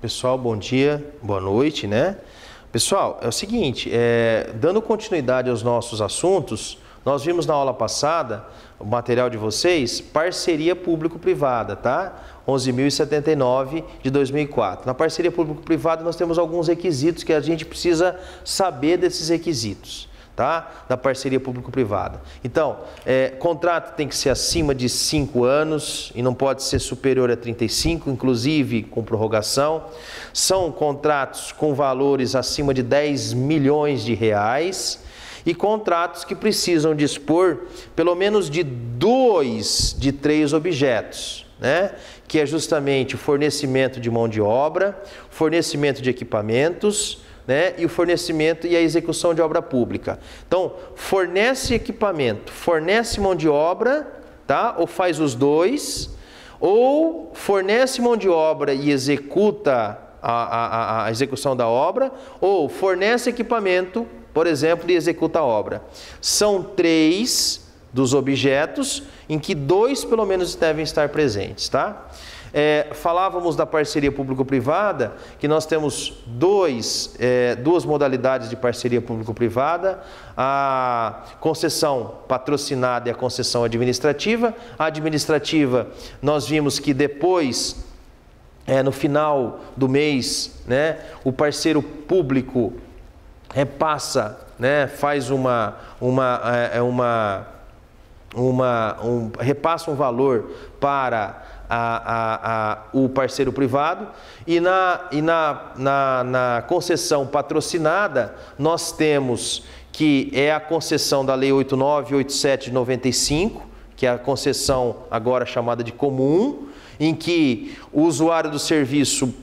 Pessoal, bom dia, boa noite, né? Pessoal, é o seguinte, dando continuidade aos nossos assuntos, nós vimos na aula passada, o material de vocês, parceria público-privada, tá? 11.079 de 2004. Na parceria público-privada nós temos alguns requisitos que a gente precisa saber desses requisitos, tá? Da parceria público-privada. Então, contrato tem que ser acima de 5 anos e não pode ser superior a 35, inclusive com prorrogação. São contratos com valores acima de 10 milhões de reais e contratos que precisam dispor pelo menos de 2 de 3 objetos, né? Que é justamente o fornecimento de mão de obra, fornecimento de equipamentos, né, e o fornecimento e a execução de obra pública. Então, fornece equipamento, fornece mão de obra, tá? Ou faz os dois, ou fornece mão de obra e executa a execução da obra, ou fornece equipamento, por exemplo, e executa a obra. São 3 dos objetos em que 2 pelo menos devem estar presentes, tá? Falávamos da parceria público-privada, que nós temos duas modalidades de parceria público-privada, a concessão patrocinada e a concessão administrativa. A administrativa, nós vimos que depois, no final do mês, né, o parceiro público repassa, né, faz repassa um valor para o parceiro privado, e na concessão patrocinada nós temos que é a concessão da Lei 8987 de 95, que é a concessão agora chamada de comum, em que o usuário do serviço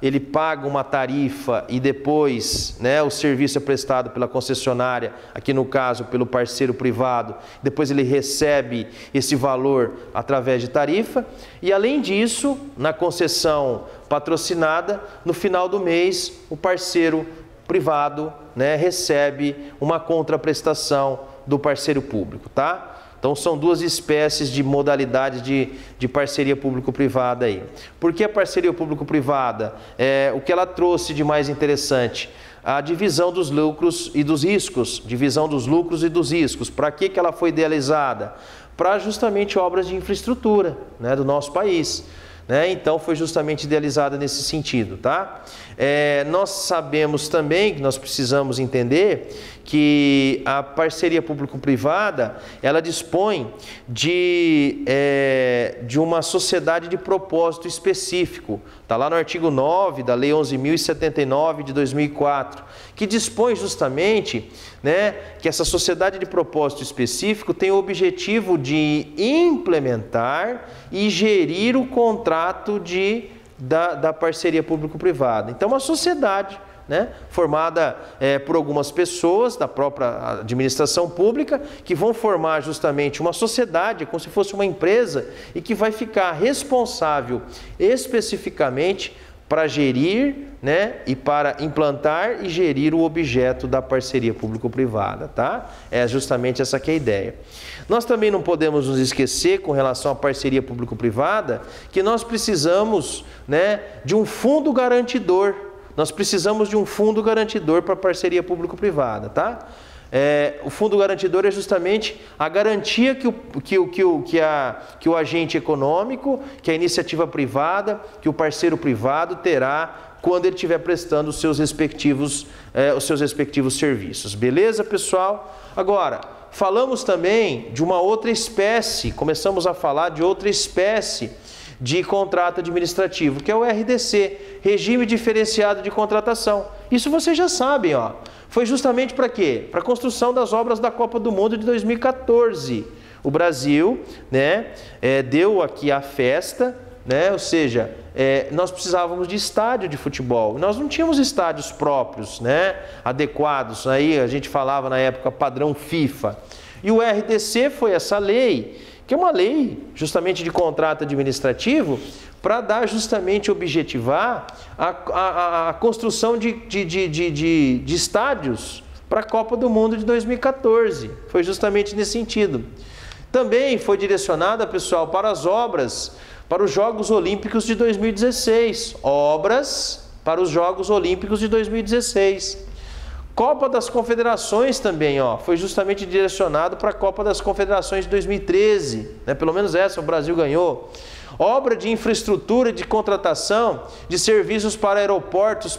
ele paga uma tarifa e depois, né, o serviço é prestado pela concessionária, aqui no caso pelo parceiro privado, depois ele recebe esse valor através de tarifa. E além disso, na concessão patrocinada, no final do mês, o parceiro privado, né, recebe uma contraprestação do parceiro público, tá? Então, são 2 espécies de modalidades de parceria público-privada aí. Por que a parceria público-privada? O que ela trouxe de mais interessante? A divisão dos lucros e dos riscos. Divisão dos lucros e dos riscos. Para que ela foi idealizada? Para justamente obras de infraestrutura, né, do nosso país, né? Então, foi justamente idealizada nesse sentido, tá? Nós sabemos também que nós precisamos entender que a parceria público-privada, ela dispõe de uma sociedade de propósito específico. Está lá no artigo 9 da Lei 11.079 de 2004, que dispõe justamente, né, que essa sociedade de propósito específico tem o objetivo de implementar e gerir o contrato da parceria público-privada. Então, uma sociedade, né, formada por algumas pessoas da própria administração pública, que vão formar justamente uma sociedade, como se fosse uma empresa, e que vai ficar responsável especificamente para gerir, né, e para implantar e gerir o objeto da parceria público-privada, tá? É justamente essa que é a ideia. Nós também não podemos nos esquecer, com relação à parceria público-privada, que nós precisamos, né, de um fundo garantidor. Nós precisamos de um fundo garantidor para a parceria público-privada, tá? O fundo garantidor é justamente a garantia que o agente econômico, que a iniciativa privada, que o parceiro privado terá quando ele estiver prestando os seus respectivos serviços. Beleza, pessoal? Agora, falamos também de uma outra espécie, começamos a falar de outra espécie de contrato administrativo, que é o RDC, Regime Diferenciado de Contratação. Isso vocês já sabem, ó. Foi justamente para quê? Para a construção das obras da Copa do Mundo de 2014. O Brasil, né, deu aqui a festa, né, ou seja, nós precisávamos de estádio de futebol. Nós não tínhamos estádios próprios, né, adequados. Aí a gente falava na época padrão FIFA. E o RDC foi essa lei, que é uma lei justamente de contrato administrativo, para dar justamente, objetivar a construção de estádios para a Copa do Mundo de 2014. Foi justamente nesse sentido. Também foi direcionada, pessoal, para as obras para os Jogos Olímpicos de 2016. Obras para os Jogos Olímpicos de 2016. Copa das Confederações também, ó, foi justamente direcionado para a Copa das Confederações de 2013, né? Pelo menos essa o Brasil ganhou. Obra de infraestrutura de contratação de serviços para aeroportos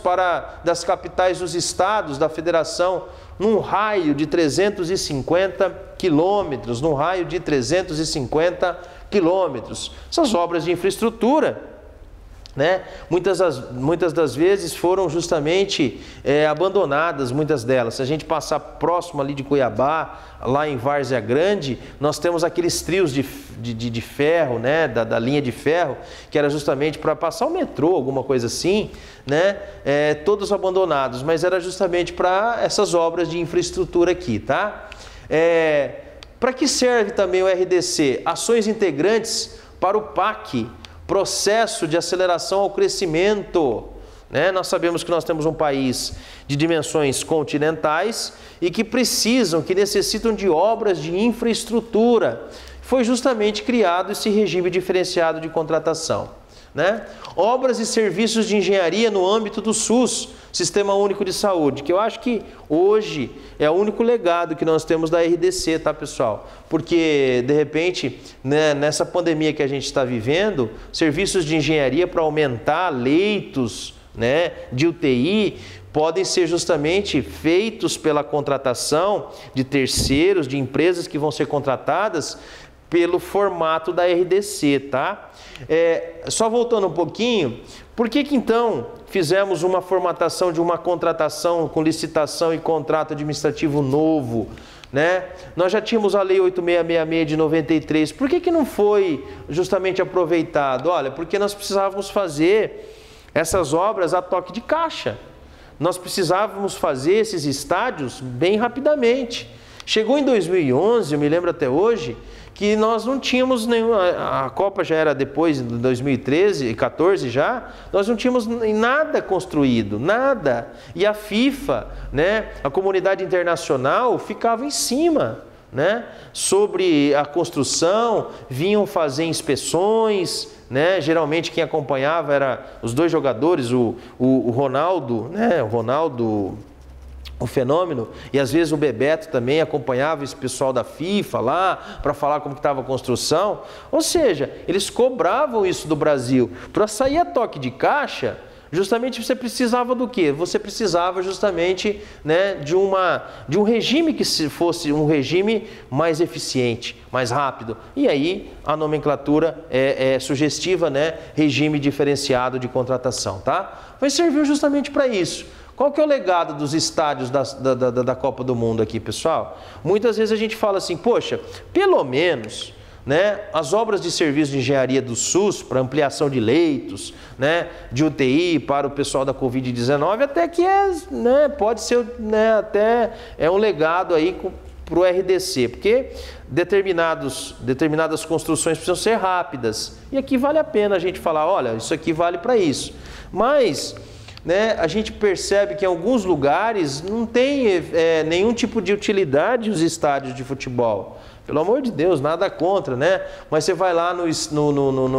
das capitais dos estados da federação, num raio de 350 quilômetros, num raio de 350 quilômetros. Essas obras de infraestrutura, né? Muitas das vezes foram justamente abandonadas, muitas delas. Se a gente passar próximo ali de Cuiabá, lá em Várzea Grande, nós temos aqueles trios de ferro, né? Da linha de ferro, que era justamente para passar o metrô, alguma coisa assim, né? Todos abandonados, mas era justamente para essas obras de infraestrutura aqui, tá? Para que serve também o RDC? Ações integrantes para o PAC, Processo de Aceleração ao Crescimento, né? Nós sabemos que nós temos um país de dimensões continentais e que necessitam de obras de infraestrutura. Foi justamente criado esse regime diferenciado de contratação, né? Obras e serviços de engenharia no âmbito do SUS, Sistema Único de Saúde, que eu acho que hoje é o único legado que nós temos da RDC, tá, pessoal? Porque, de repente, né, nessa pandemia que a gente está vivendo, serviços de engenharia para aumentar leitos, né, de UTI, podem ser justamente feitos pela contratação de terceiros, de empresas que vão ser contratadas pelo formato da RDC, tá? Só voltando um pouquinho, por que então fizemos uma formatação de uma contratação com licitação e contrato administrativo novo, né? Nós já tínhamos a Lei 8666 de 93, por que não foi justamente aproveitado? Olha, porque nós precisávamos fazer essas obras a toque de caixa, nós precisávamos fazer esses estádios bem rapidamente. Chegou em 2011, eu me lembro até hoje, que nós não tínhamos a Copa já era depois de 2013 e 14 já, nós não tínhamos nada construído, nada. E a FIFA, né, a comunidade internacional ficava em cima, né, sobre a construção, vinham fazer inspeções, né, geralmente quem acompanhava era os dois jogadores, o Ronaldo, né, o Fenômeno, e às vezes o Bebeto também acompanhava esse pessoal da FIFA lá para falar como que estava a construção. Ou seja, eles cobravam isso do Brasil. Para sair a toque de caixa, justamente você precisava do quê? Você precisava justamente, né, de um regime que fosse um regime mais eficiente, mais rápido. E aí a nomenclatura é sugestiva, né? Regime diferenciado de contratação, tá? Mas serviu justamente para isso. Qual que é o legado dos estádios da Copa do Mundo aqui, pessoal? Muitas vezes a gente fala assim, poxa, pelo menos, né, as obras de serviço de engenharia do SUS para ampliação de leitos, né, de UTI para o pessoal da Covid-19, até que né, pode ser, né, até um legado aí para o RDC, porque determinadas construções precisam ser rápidas. E aqui vale a pena a gente falar, olha, isso aqui vale para isso. Mas, né, a gente percebe que em alguns lugares não tem nenhum tipo de utilidade os estádios de futebol. Pelo amor de Deus, nada contra, né? Mas você vai lá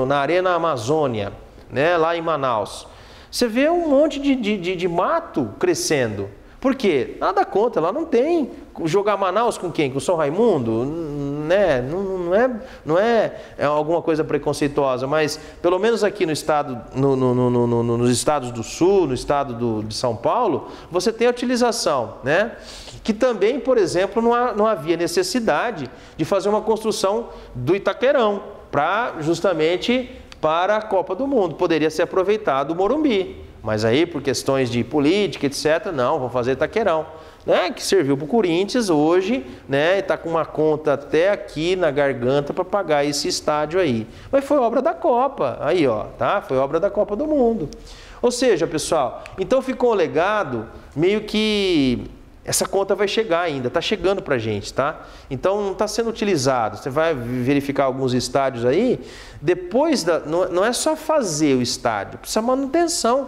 na Arena Amazônia, né, lá em Manaus, você vê um monte de mato crescendo. Por quê? Nada contra, lá não tem. Jogar Manaus com quem? Com o São Raimundo? Né? Não é alguma coisa preconceituosa, mas pelo menos aqui no estado, nos estados do Sul, no estado de São Paulo, você tem a utilização, né? Que também, por exemplo, não havia necessidade de fazer uma construção do Itaquerão, justamente para a Copa do Mundo. Poderia ser aproveitado o Morumbi. Mas aí, por questões de política, etc., não, vão fazer Itaquerão, né? Que serviu para o Corinthians hoje, né? E está com uma conta até aqui na garganta para pagar esse estádio aí. Mas foi obra da Copa, aí ó, tá? Foi obra da Copa do Mundo. Ou seja, pessoal, então ficou um legado meio que essa conta vai chegar ainda, está chegando para a gente, tá? Então não está sendo utilizado. Você vai verificar alguns estádios aí, depois não é só fazer o estádio, precisa manutenção.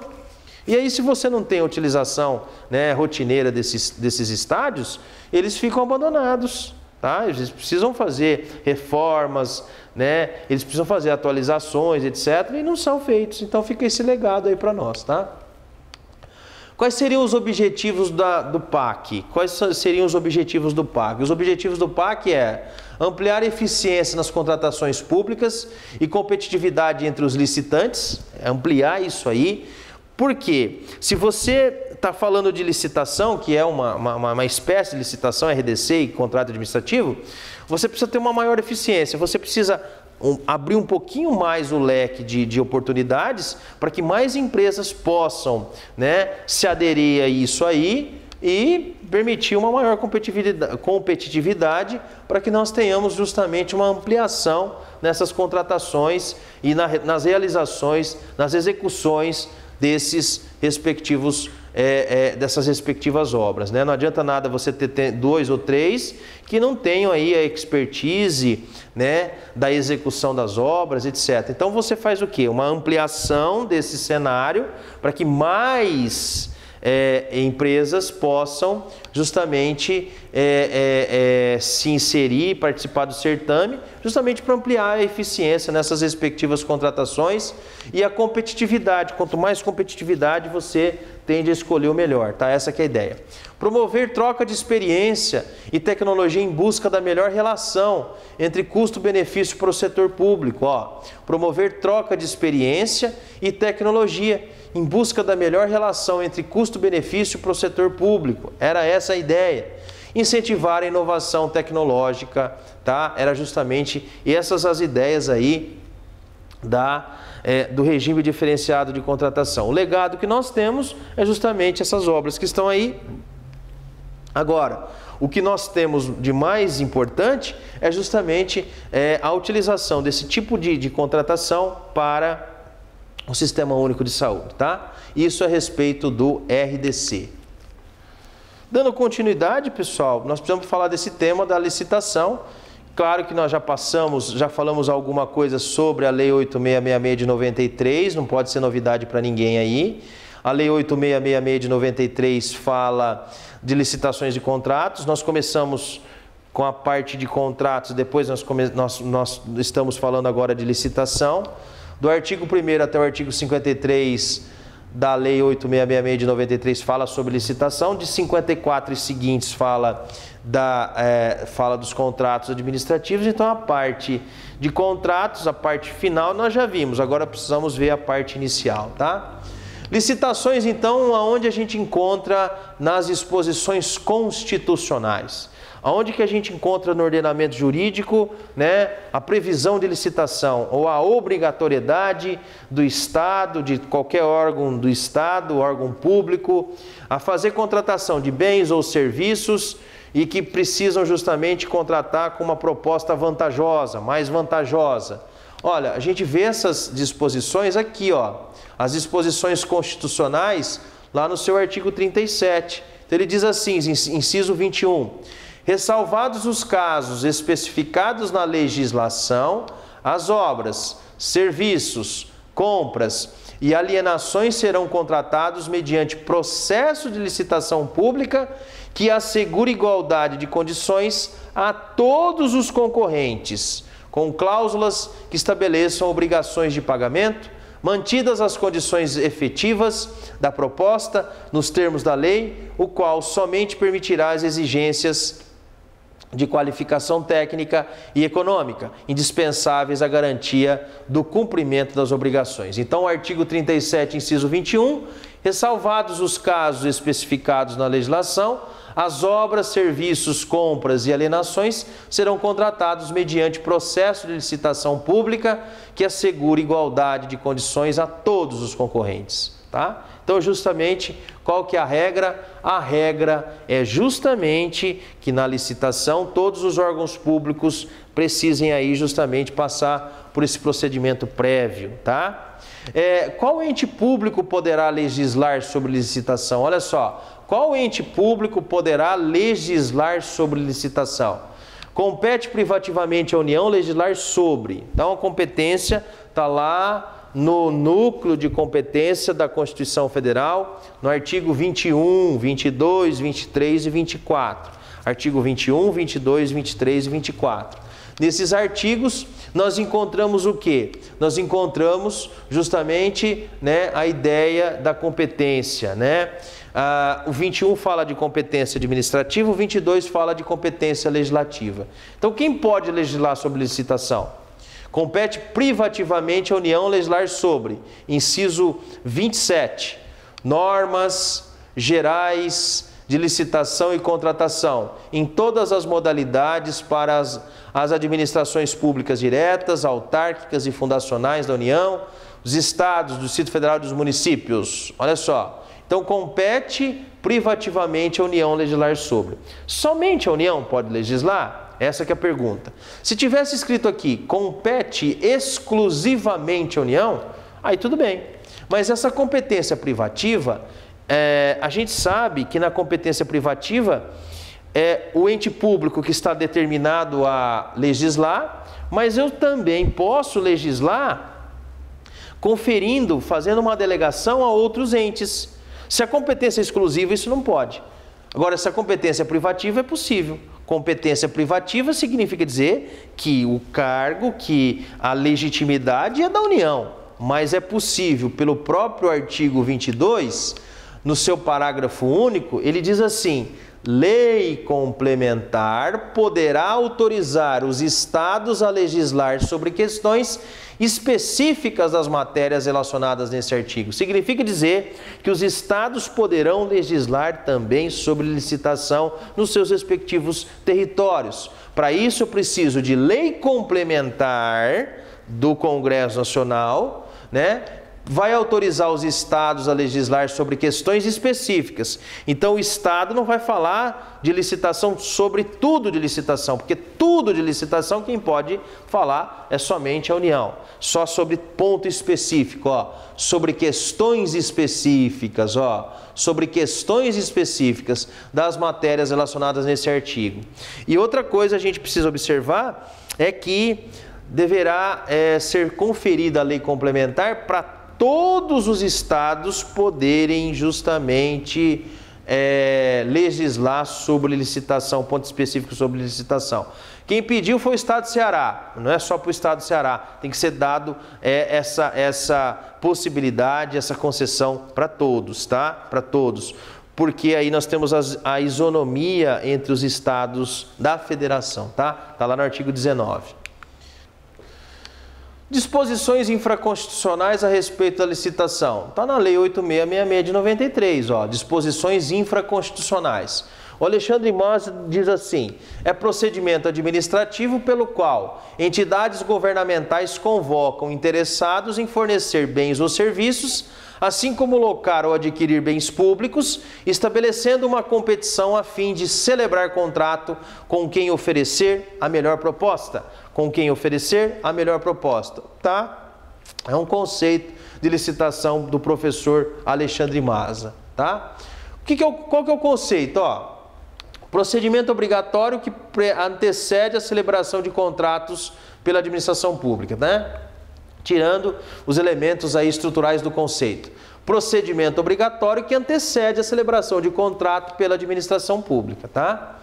E aí, se você não tem a utilização, né, rotineira desses estádios, eles ficam abandonados, tá? Eles precisam fazer reformas, né? Eles precisam fazer atualizações, etc. E não são feitos. Então fica esse legado aí para nós, tá? Quais seriam os objetivos do PAC? Quais seriam os objetivos do PAC? Os objetivos do PAC é ampliar a eficiência nas contratações públicas e competitividade entre os licitantes, ampliar isso aí. Por quê? Se você está falando de licitação, que é uma espécie de licitação, RDC e contrato administrativo, você precisa ter uma maior eficiência, você precisa abrir um pouquinho mais o leque de oportunidades para que mais empresas possam, né, se aderir a isso aí e permitir uma maior competitividade para que nós tenhamos justamente uma ampliação nessas contratações e nas realizações, nas execuções desses respectivos dessas respectivas obras, né? Não adianta nada você ter 2 ou 3 que não tenham aí a expertise, né, da execução das obras, etc. Então você faz o quê? Uma ampliação desse cenário para que mais empresas possam justamente se inserir, participar do certame, justamente para ampliar a eficiência nessas respectivas contratações e a competitividade. Quanto mais competitividade, você tende a escolher o melhor, tá? Essa que é a ideia. Promover troca de experiência e tecnologia em busca da melhor relação entre custo-benefício para o setor público. Ó, promover troca de experiência e tecnologia em busca da melhor relação entre custo-benefício para o setor público. Era essa a ideia. Incentivar a inovação tecnológica, tá? Era justamente essas as ideias aí do regime diferenciado de contratação. O legado que nós temos é justamente essas obras que estão aí. Agora, o que nós temos de mais importante é justamente a utilização desse tipo de contratação para o Sistema Único de Saúde, tá? Isso a respeito do RDC. Dando continuidade, pessoal, nós precisamos falar desse tema da licitação. Claro que nós já falamos alguma coisa sobre a Lei 8666 de 93, não pode ser novidade para ninguém aí. A Lei 8666 de 93 fala de licitações de contratos. Nós começamos com a parte de contratos, depois nós estamos falando agora de licitação. Do artigo 1º até o artigo 53 da Lei 8666 de 93 fala sobre licitação, de 54 e seguintes fala dos contratos administrativos. Então a parte de contratos, a parte final nós já vimos, agora precisamos ver a parte inicial, tá? Licitações, então, aonde a gente encontra nas disposições constitucionais. Aonde que a gente encontra no ordenamento jurídico, né, a previsão de licitação ou a obrigatoriedade do Estado, de qualquer órgão do Estado, órgão público, a fazer contratação de bens ou serviços e que precisam justamente contratar com uma proposta vantajosa, mais vantajosa. Olha, a gente vê essas disposições aqui, ó, as disposições constitucionais lá no seu artigo 37. Então ele diz assim, inciso 21... ressalvados os casos especificados na legislação, as obras, serviços, compras e alienações serão contratados mediante processo de licitação pública que assegure igualdade de condições a todos os concorrentes, com cláusulas que estabeleçam obrigações de pagamento, mantidas as condições efetivas da proposta nos termos da lei, o qual somente permitirá as exigências de qualificação técnica e econômica, indispensáveis à garantia do cumprimento das obrigações. Então, o artigo 37, inciso 21, ressalvados os casos especificados na legislação, as obras, serviços, compras e alienações serão contratados mediante processo de licitação pública que assegure igualdade de condições a todos os concorrentes, tá? Então, justamente, qual que é a regra? A regra é justamente que na licitação todos os órgãos públicos precisem aí justamente passar por esse procedimento prévio, tá? Qual ente público poderá legislar sobre licitação? Olha só, qual ente público poderá legislar sobre licitação? Compete privativamente à União legislar sobre. Então, a competência está lá no núcleo de competência da Constituição Federal, no artigo 21, 22, 23 e 24. Artigo 21, 22, 23 e 24. Nesses artigos, nós encontramos o quê? Nós encontramos justamente, né, a ideia da competência, né? O 21 fala de competência administrativa, o 22 fala de competência legislativa. Então, quem pode legislar sobre licitação? Compete privativamente à União legislar sobre, inciso 27, normas gerais de licitação e contratação, em todas as modalidades para as administrações públicas diretas, autárquicas e fundacionais da União, os estados, do Distrito Federal e dos municípios. Olha só. Então, compete privativamente a União legislar sobre. Somente a União pode legislar? Essa que é a pergunta. Se tivesse escrito aqui, compete exclusivamente a União, aí tudo bem. Mas essa competência privativa, a gente sabe que na competência privativa é o ente público que está determinado a legislar, mas eu também posso legislar conferindo, fazendo uma delegação a outros entes. Se a competência é exclusiva, isso não pode. Agora, se a competência é privativa, é possível. Competência privativa significa dizer que o cargo, que a legitimidade é da União, mas é possível, pelo próprio artigo 22, no seu parágrafo único, ele diz assim: lei complementar poderá autorizar os estados a legislar sobre questões específicas das matérias relacionadas nesse artigo. Significa dizer que os estados poderão legislar também sobre licitação nos seus respectivos territórios. Para isso, eu preciso de lei complementar do Congresso Nacional, né? Vai autorizar os estados a legislar sobre questões específicas. Então, o estado não vai falar de licitação sobre tudo de licitação, porque tudo de licitação quem pode falar é somente a União. Só sobre ponto específico, ó, sobre questões específicas, ó, sobre questões específicas das matérias relacionadas nesse artigo. E outra coisa a gente precisa observar é que deverá ser conferida a lei complementar para todos os estados poderem justamente legislar sobre licitação, ponto específico sobre licitação. Quem pediu foi o estado de Ceará, não é só para o estado de Ceará, tem que ser dado essa possibilidade, essa concessão para todos, tá? Para todos, porque aí nós temos a isonomia entre os estados da federação, tá? Está lá no artigo 19. Disposições infraconstitucionais a respeito da licitação. Está na Lei 8666 de 93, ó, disposições infraconstitucionais. O Alexandre Mas diz assim: é procedimento administrativo pelo qual entidades governamentais convocam interessados em fornecer bens ou serviços, assim como locar ou adquirir bens públicos, estabelecendo uma competição a fim de celebrar contrato com quem oferecer a melhor proposta. Com quem oferecer a melhor proposta, tá? É um conceito de licitação do professor Alexandre Maza, tá? Qual que é o conceito? Ó, procedimento obrigatório que antecede a celebração de contratos pela administração pública, né? Tirando os elementos aí estruturais do conceito. Procedimento obrigatório que antecede a celebração de contrato pela administração pública, tá?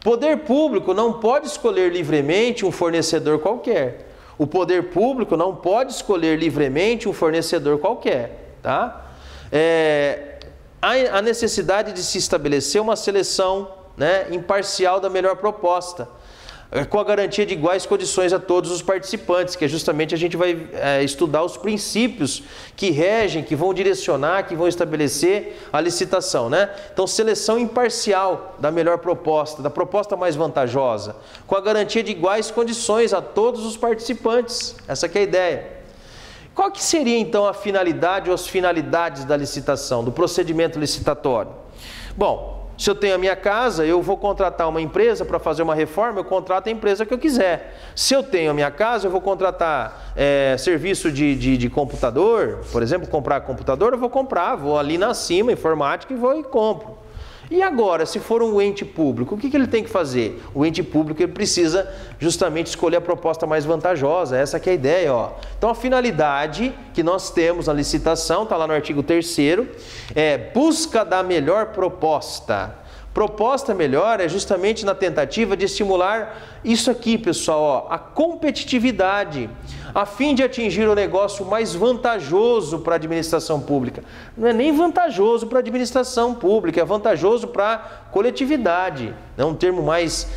Poder público não pode escolher livremente um fornecedor qualquer. O poder público não pode escolher livremente um fornecedor qualquer, tá? Há a necessidade de se estabelecer uma seleção, né, imparcial da melhor proposta, com a garantia de iguais condições a todos os participantes, que é justamente a gente vai estudar os princípios que regem, que vão direcionar, que vão estabelecer a licitação, né? Então, seleção imparcial da melhor proposta, da proposta mais vantajosa, com a garantia de iguais condições a todos os participantes. Essa que é a ideia. Qual que seria, então, a finalidade ou as finalidades da licitação, do procedimento licitatório? Bom, se eu tenho a minha casa, eu vou contratar uma empresa para fazer uma reforma, eu contrato a empresa que eu quiser. Se eu tenho a minha casa, eu vou contratar serviço de computador, por exemplo, comprar computador, eu vou comprar, vou ali na Cima, informática, e vou e compro. E agora, se for um ente público, o que ele tem que fazer? O ente público ele precisa justamente escolher a proposta mais vantajosa, essa que é a ideia, ó. Então, a finalidade que nós temos na licitação, está lá no artigo 3º, é busca da melhor proposta Proposta melhor é justamente na tentativa de estimular isso aqui, pessoal, ó, a competitividade, a fim de atingir o negócio mais vantajoso para a administração pública. Não é nem vantajoso para a administração pública, é vantajoso para a coletividade. É um termo mais,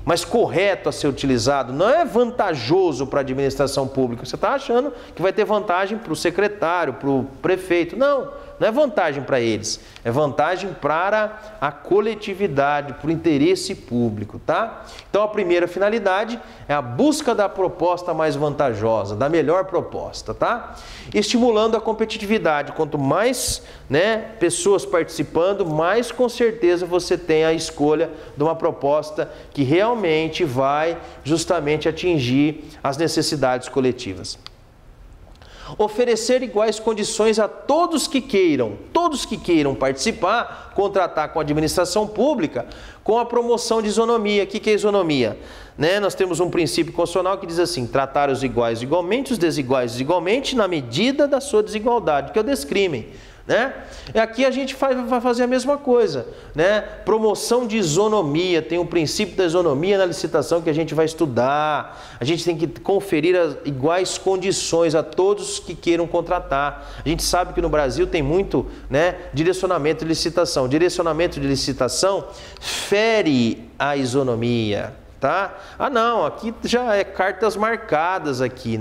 mais correto a ser utilizado. Não é vantajoso para a administração pública. Você está achando que vai ter vantagem para o secretário, para o prefeito. Não é vantagem para eles. É vantagem para a coletividade, para o interesse público, tá? Então, a primeira finalidade é a busca da proposta mais vantajosa, da melhor proposta, tá? Estimulando a competitividade. Quanto mais, pessoas participando, mais com certeza você tem a escolha de uma proposta que realmente vai justamente atingir as necessidades coletivas. Oferecer iguais condições a todos que queiram participar, contratar com a administração pública, com a promoção de isonomia. O que é isonomia? Nós temos um princípio constitucional que diz assim: tratar os iguais igualmente, os desiguais desigualmente, na medida da sua desigualdade, que é o descrime. Aqui a gente vai fazer a mesma coisa, promoção de isonomia, tem o princípio da isonomia na licitação que a gente vai estudar. A gente tem que conferir as iguais condições a todos que queiram contratar. A gente sabe que no Brasil tem muito direcionamento de licitação. Direcionamento de licitação fere a isonomia. Tá? Ah não, aqui já é cartas marcadas aqui,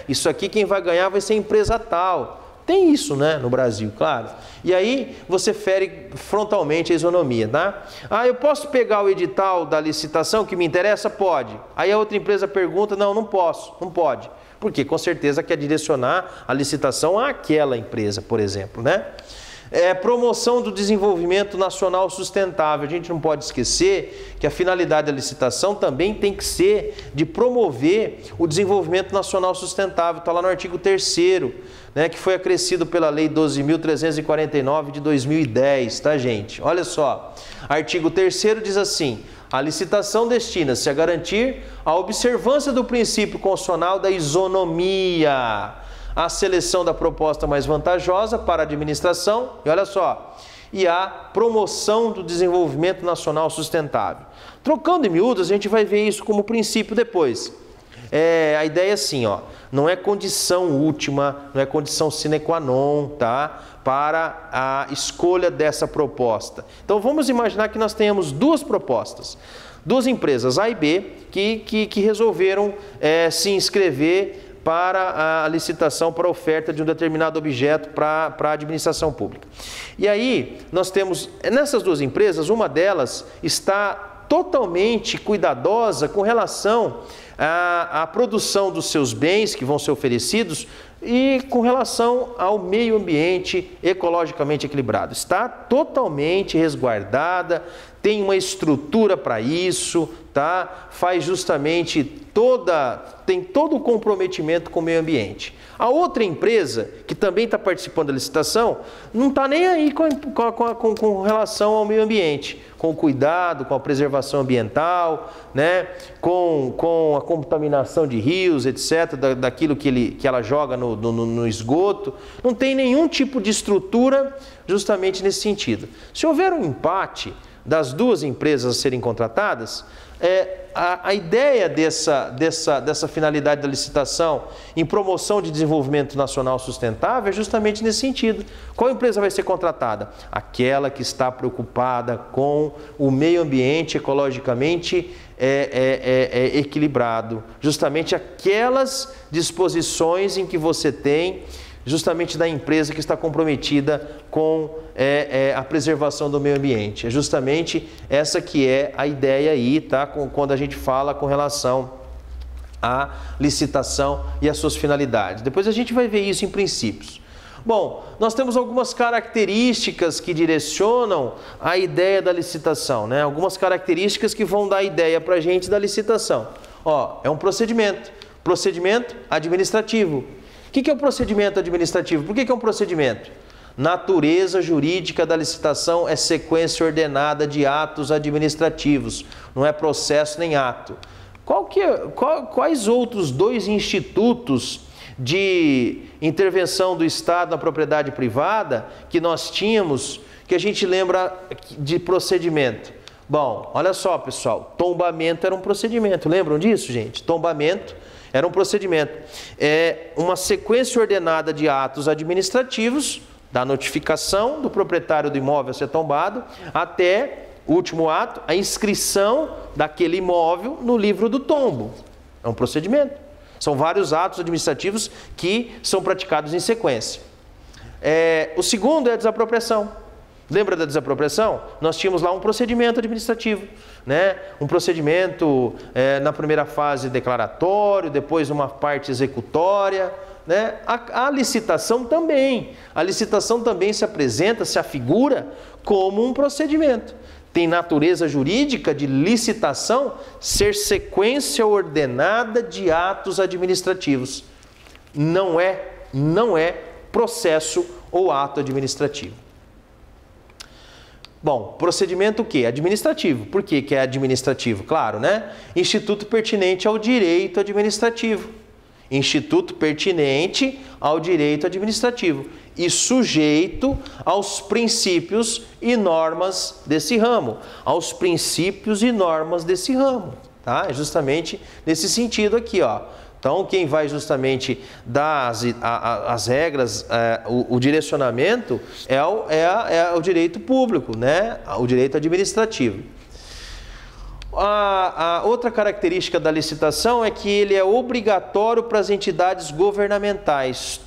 Isso aqui quem vai ganhar vai ser a empresa tal. Tem isso, no Brasil, claro. E aí você fere frontalmente a isonomia, tá? Ah, eu posso pegar o edital da licitação que me interessa? Pode. Aí a outra empresa pergunta: não posso, não pode. Por quê? Com certeza quer direcionar a licitação àquela empresa, por exemplo, promoção do desenvolvimento nacional sustentável. A gente não pode esquecer que a finalidade da licitação também tem que ser de promover o desenvolvimento nacional sustentável. Está lá no artigo 3º, que foi acrescido pela Lei 12.349 de 2010, tá, gente? Olha só, artigo 3º diz assim: a licitação destina-se a garantir a observância do princípio constitucional da isonomia, a seleção da proposta mais vantajosa para a administração, e olha só, e a promoção do desenvolvimento nacional sustentável. Trocando em miúdos, a gente vai ver isso como princípio depois. A ideia é assim, não é condição última, não é condição sine qua non, tá? Para a escolha dessa proposta. Então vamos imaginar que nós tenhamos duas propostas, duas empresas A e B que resolveram se inscrever para a licitação para a oferta de um determinado objeto para a administração pública. E aí nós temos, nessas duas empresas, uma delas está totalmente cuidadosa com relação à produção dos seus bens que vão ser oferecidos e com relação ao meio ambiente ecologicamente equilibrado. Está totalmente resguardada, tem uma estrutura para isso, tá? Faz justamente tem todo o comprometimento com o meio ambiente. A outra empresa, que também está participando da licitação, não está nem aí com relação ao meio ambiente, com o cuidado, com a preservação ambiental, com a contaminação de rios, etc., daquilo que ela joga no esgoto. Não tem nenhum tipo de estrutura justamente nesse sentido. Se houver um empate das duas empresas a serem contratadas, a ideia dessa finalidade da licitação em promoção de desenvolvimento nacional sustentável é justamente nesse sentido. Qual empresa vai ser contratada? Aquela que está preocupada com o meio ambiente ecologicamente equilibrado. Justamente aquelas disposições em que você tem justamente da empresa que está comprometida com a preservação do meio ambiente. É justamente essa que é a ideia aí, tá? Quando a gente fala com relação à licitação e às suas finalidades. Depois a gente vai ver isso em princípios. Bom, nós temos algumas características que direcionam a ideia da licitação, Algumas características que vão dar a ideia para a gente da licitação. É um procedimento administrativo. O que é o procedimento administrativo? Por que é um procedimento? Natureza jurídica da licitação é sequência ordenada de atos administrativos, não é processo nem ato. Quais outros dois institutos de intervenção do Estado na propriedade privada que nós tínhamos que a gente lembra de procedimento? Bom, olha só, pessoal, tombamento era um procedimento, lembram disso, gente? Tombamento era um procedimento. É uma sequência ordenada de atos administrativos, da notificação do proprietário do imóvel a ser tombado, até o último ato, a inscrição daquele imóvel no livro do tombo. É um procedimento. São vários atos administrativos que são praticados em sequência. O segundo é a desapropriação. Lembra da desapropriação? Nós tínhamos lá um procedimento administrativo, né? Um procedimento na primeira fase declaratório, depois uma parte executória, né? A licitação também. A licitação também se apresenta, se afigura como um procedimento. Tem natureza jurídica de licitação ser sequência ordenada de atos administrativos. Não é processo ou ato administrativo. Bom, procedimento o quê? Administrativo. Por que que é administrativo? Claro, né? Instituto pertinente ao direito administrativo. Instituto pertinente ao direito administrativo e sujeito aos princípios e normas desse ramo. Aos princípios e normas desse ramo, tá? É justamente nesse sentido aqui, ó. Então, quem vai justamente dar as regras, o direcionamento é o direito público, né? O direito administrativo. A outra característica da licitação é que ele é obrigatório para as entidades governamentais.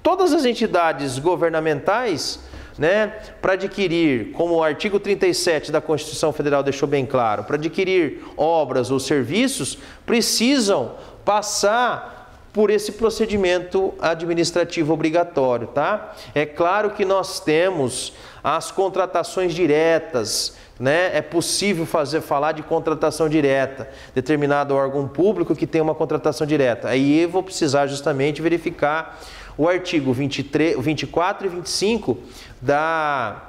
Todas as entidades governamentais, né, para adquirir, como o artigo 37 da Constituição Federal deixou bem claro, para adquirir obras ou serviços, precisam passar por esse procedimento administrativo obrigatório, tá? É claro que nós temos as contratações diretas, né? É possível falar de contratação direta, determinado órgão público que tem uma contratação direta. Aí eu vou precisar justamente verificar o artigo 24 e 25 da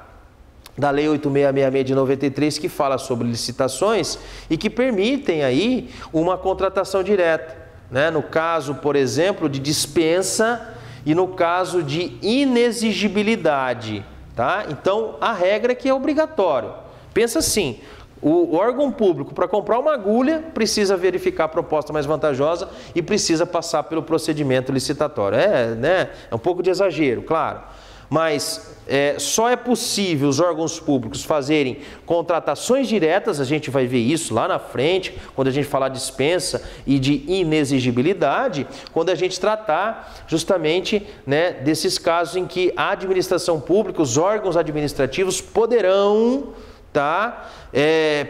Lei 8666 de 93, que fala sobre licitações e que permitem aí uma contratação direta, né? No caso, por exemplo, de dispensa e no caso de inexigibilidade, tá? Então, a regra é que é obrigatório. Pensa assim, o órgão público, para comprar uma agulha, precisa verificar a proposta mais vantajosa e precisa passar pelo procedimento licitatório. Né? É um pouco de exagero, claro. Mas só é possível os órgãos públicos fazerem contratações diretas, a gente vai ver isso lá na frente, quando a gente falar de dispensa e de inexigibilidade, quando a gente tratar justamente, né, desses casos em que a administração pública, os órgãos administrativos poderão, tá,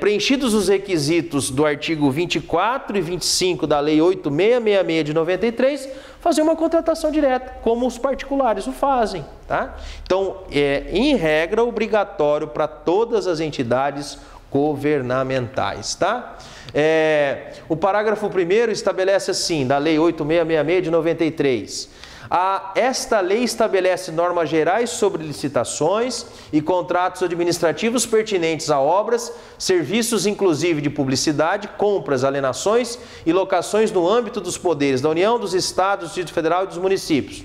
preenchidos os requisitos do artigo 24 e 25 da Lei 8666 de 93, fazer uma contratação direta, como os particulares o fazem, tá? Então, em regra, obrigatório para todas as entidades governamentais, tá? O parágrafo 1º estabelece assim, da Lei 8666 de 93... Esta lei estabelece normas gerais sobre licitações e contratos administrativos pertinentes a obras, serviços inclusive de publicidade, compras, alienações e locações no âmbito dos poderes da União, dos Estados, do Distrito Federal e dos municípios.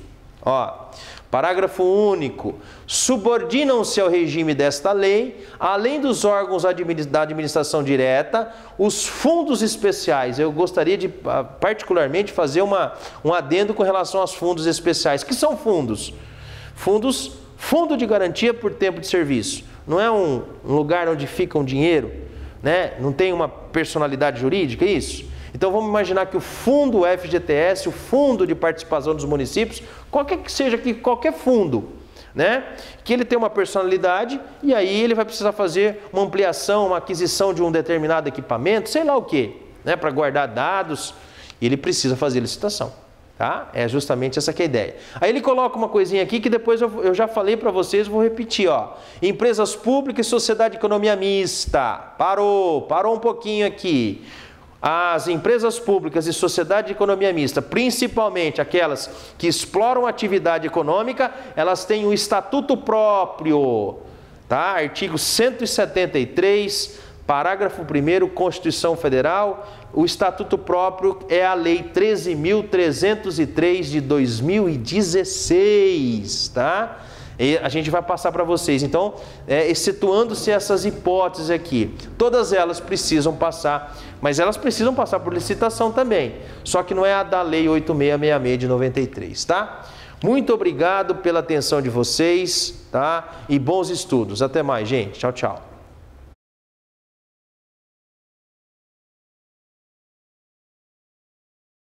Parágrafo único. Subordinam-se ao regime desta lei, além dos órgãos da administração direta, os fundos especiais. Eu gostaria de particularmente fazer um adendo com relação aos fundos especiais. Que são fundos? Fundo de garantia por tempo de serviço. Não é um lugar onde fica um dinheiro, né? Não tem uma personalidade jurídica, é isso? Então vamos imaginar que o fundo FGTS, o fundo de participação dos municípios, qualquer que seja qualquer fundo, né? Que ele tem uma personalidade e aí ele vai precisar fazer uma ampliação, uma aquisição de um determinado equipamento, sei lá o que, né? Para guardar dados, e ele precisa fazer licitação, tá? É justamente essa que é a ideia. Aí ele coloca uma coisinha aqui que depois eu já falei para vocês, vou repetir, ó. Empresas públicas e sociedade de economia mista. Parou um pouquinho aqui. As empresas públicas e sociedade de economia mista, principalmente aquelas que exploram atividade econômica, elas têm um estatuto próprio, tá? Artigo 173, parágrafo 1º, Constituição Federal. O estatuto próprio é a Lei 13.303 de 2016, tá? E a gente vai passar para vocês. Então, excetuando-se essas hipóteses aqui, todas elas precisam passar, mas elas precisam passar por licitação também. Só que não é a da Lei 8666 de 93, tá? Muito obrigado pela atenção de vocês, tá? E bons estudos. Até mais, gente. Tchau, tchau.